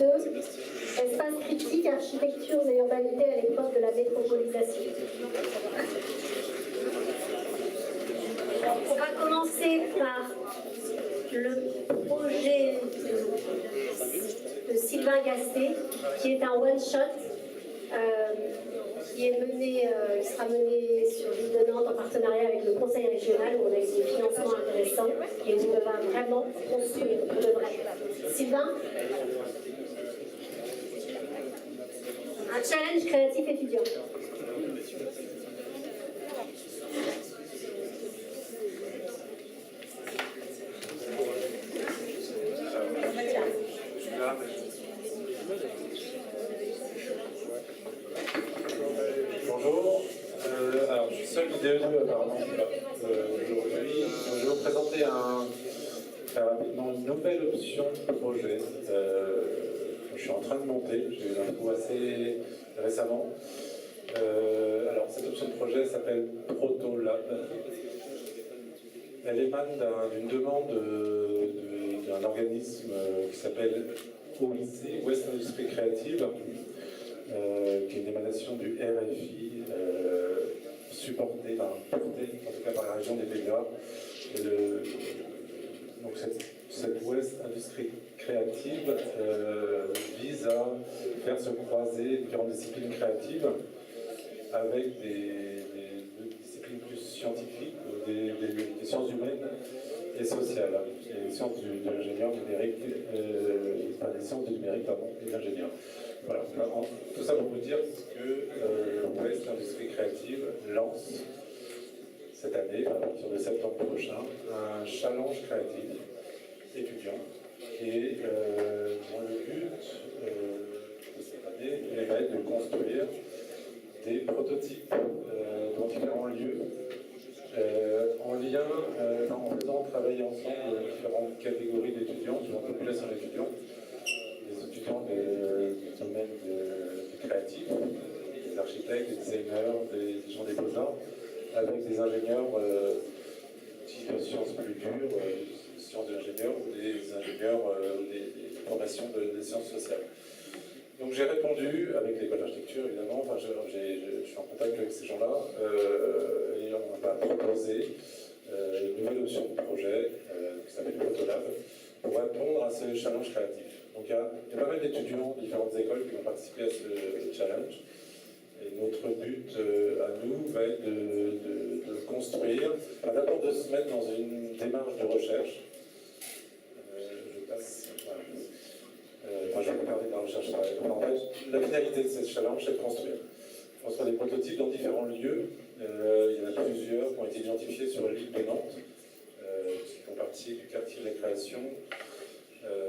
2, espace critique, architecture et urbanité à l'époque de la métropolisation. On va commencer par le projet de Sylvain Gasté, qui est un one-shot, qui est mené, il sera mené sur l'île de Nantes en partenariat avec le Conseil régional, où on a eu des financements intéressants et où on va vraiment construire le vrai. Sylvain, un challenge créatif étudiant. Bonjour, alors je suis seul IDE2 apparemment aujourd'hui. Je vais vous présenter très rapidement une nouvelle option de projet que je suis en train de monter. J'ai eu l'info assez récemment. Alors cette option de projet s'appelle Protolab. Elle émane d'une demande d'un organisme qui s'appelle OIC, Ouest Industrie Créative, qui est une émanation du RFI, portée en tout cas par la région des Pays-Bas. Donc cette Ouest Industrie Créative vise à faire se croiser différentes disciplines créatives avec des disciplines plus scientifiques, des sciences humaines et sociales, et des sciences de l'ingénieur numérique, des sciences du numérique et de l'ingénieur. Voilà, tout ça pour vous dire que l'Ouest Industrie Créative lance cette année, à partir de septembre prochain, un challenge créatif étudiant et dont le but de cette année va être de construire des prototypes dans différents lieux en lien, en faisant travailler ensemble différentes catégories d'étudiants, différentes populations d'étudiants, des étudiants du domaine du créatif, des architectes, des designers, des gens des beaux-arts, avec des ingénieurs de sciences plus dures, sciences de l'ingénieur ou des ingénieurs des formations des sciences sociales. Donc j'ai répondu avec l'école d'architecture évidemment, enfin, je suis en contact avec ces gens-là et on va proposer une nouvelle option de projet qui s'appelle Protolab pour répondre à ce challenge créatif. Donc il y a pas mal d'étudiants de différentes écoles qui vont participer à ce challenge. Et notre but à nous va être de le construire, d'abord de se mettre dans une démarche de recherche. Je passe. Voilà. Je vais vous parler de la recherche. En fait, la finalité de ce challenge, c'est de construire des prototypes dans différents lieux. Il y en a plusieurs qui ont été identifiés sur l'île de Nantes, qui font partie du quartier de la création.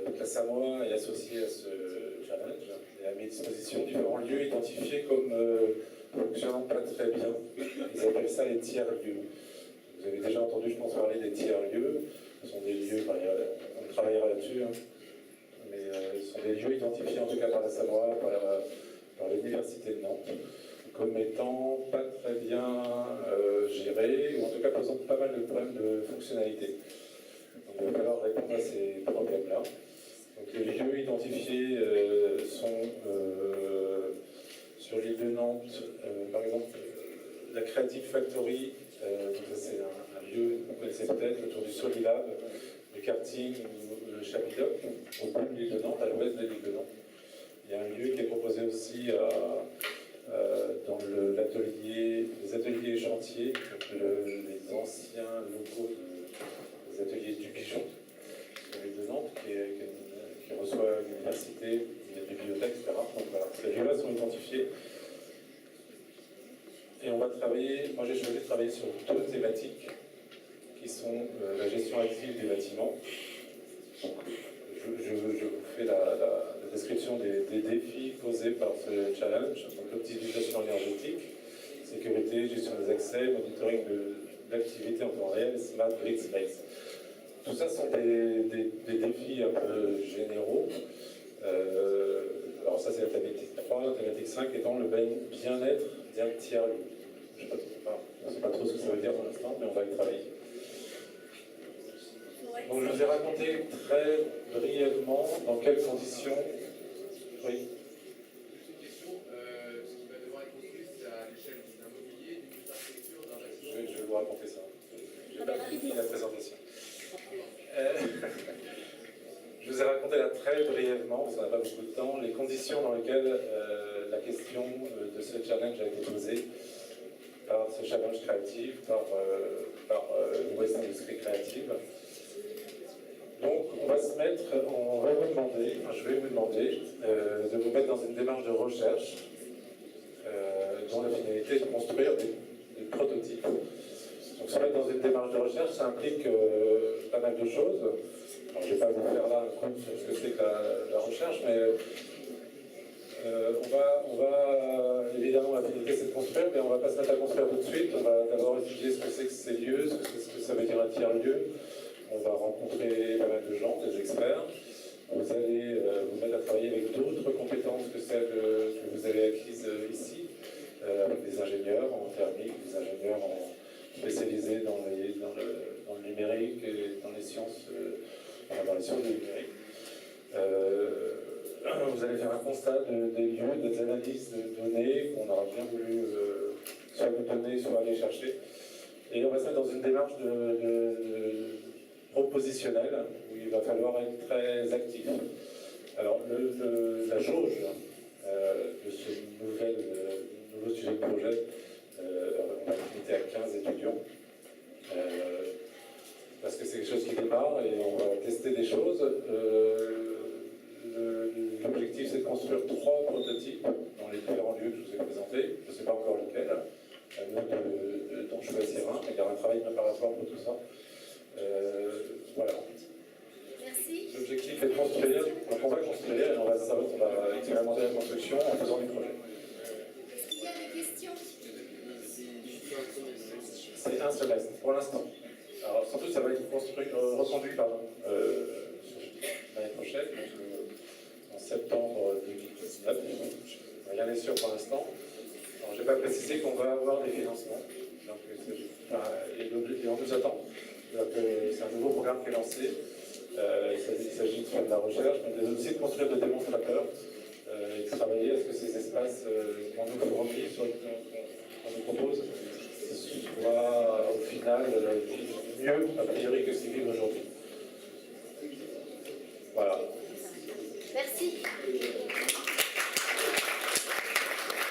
Donc la Samoa est associée à ce challenge et a mis à disposition différents lieux identifiés comme fonctionnant pas très bien. Ils appellent ça les tiers-lieux. Vous avez déjà entendu, je pense, parler des tiers-lieux. Ce sont des lieux, on travaillera là-dessus, hein, mais ce sont des lieux identifiés en tout cas par la Samoa, par l'Université de Nantes, comme étant pas très bien gérés, ou en tout cas posant pas mal de problèmes de fonctionnalité. Donc il va falloir répondre à ces problèmes-là. Donc les lieux identifiés sont sur l'île de Nantes, par exemple la Creative Factory, c'est un lieu que vous connaissez peut-être, autour du Solilab, le karting ou le Chapidoc, au bout de l'île de Nantes, à l'ouest de l'île de Nantes. Il y a un lieu qui est proposé aussi dans les ateliers et chantiers, les anciens locaux des ateliers du Pigeon, sur l'île de Nantes, qui reçoit l'université, une bibliothèque, etc. Donc voilà, ces lieux-là sont identifiés. Et on va travailler, moi j'ai choisi de travailler sur deux thématiques, qui sont la gestion active des bâtiments. Je vous fais la description des défis posés par ce challenge, donc l'optimisation énergétique, sécurité, gestion des accès, monitoring d'activité en temps réel, smart grid space. Tout ça sont des défis un peu généraux. Alors ça c'est la thématique 3, la thématique 5 étant le bien-être d'un tiers-lieu. Je ne sais pas trop ce que ça veut dire pour l'instant, mais on va y travailler. Donc je vous ai raconté très brièvement dans quelles conditions brièvement, parce qu'on n'a pas beaucoup de temps, les conditions dans lesquelles la question de ce challenge a été posée par ce challenge créatif, par l'Ouest Industrie Créative. Donc, on va se mettre, je vais vous demander de vous mettre dans une démarche de recherche dont la finalité est de construire des prototypes. Donc, se mettre dans une démarche de recherche, ça implique pas mal de choses. Alors, je ne vais pas vous faire là un compte sur ce que c'est que la recherche, mais on va évidemment, la finalité c'est de construire, mais on ne va pas se mettre à construire tout de suite. On va d'abord étudier ce que c'est que ces lieux, ce que ça veut dire un tiers-lieu. On va rencontrer pas mal de gens, des experts. Vous allez vous mettre à travailler avec d'autres compétences que celles que vous avez acquises ici, avec des ingénieurs en thermique, des ingénieurs spécialisés dans le numérique et dans les sciences, du numérique. Vous allez faire un constat des lieux, des analyses de données qu'on aura bien voulu soit vous donner, soit aller chercher. Et on va se mettre dans une démarche propositionnelle où il va falloir être très actif. Alors, la jauge de ce nouveau sujet de projet, on va limiter à 15 étudiants. Parce que c'est quelque chose qui démarre et on va tester des choses. L'objectif, c'est de construire 3 prototypes dans les différents lieux que je vous ai présentés. Je ne sais pas encore lesquels. À nous d'en choisir un. Il y aura un travail préparatoire pour tout ça. Voilà. Merci. L'objectif est de construire. Donc on va construire et on va expérimenter la construction en faisant du projet. Est-ce qu'il y a des questions? C'est un semestre pour l'instant. Alors sans doute ça va être reconduit l'année prochaine, donc en septembre 2019. Rien n'est sûr pour l'instant. Je n'ai pas précisé qu'on va avoir des financements. Donc, et on nous attend. C'est un nouveau programme qui est lancé. Il s'agit de faire de la recherche, mais aussi de construire des démonstrateurs et de travailler à ce que ces espaces qu'on nous fournit, qu'on nous propose, soit au final mieux a priori que ce qu'ils vivent aujourd'hui.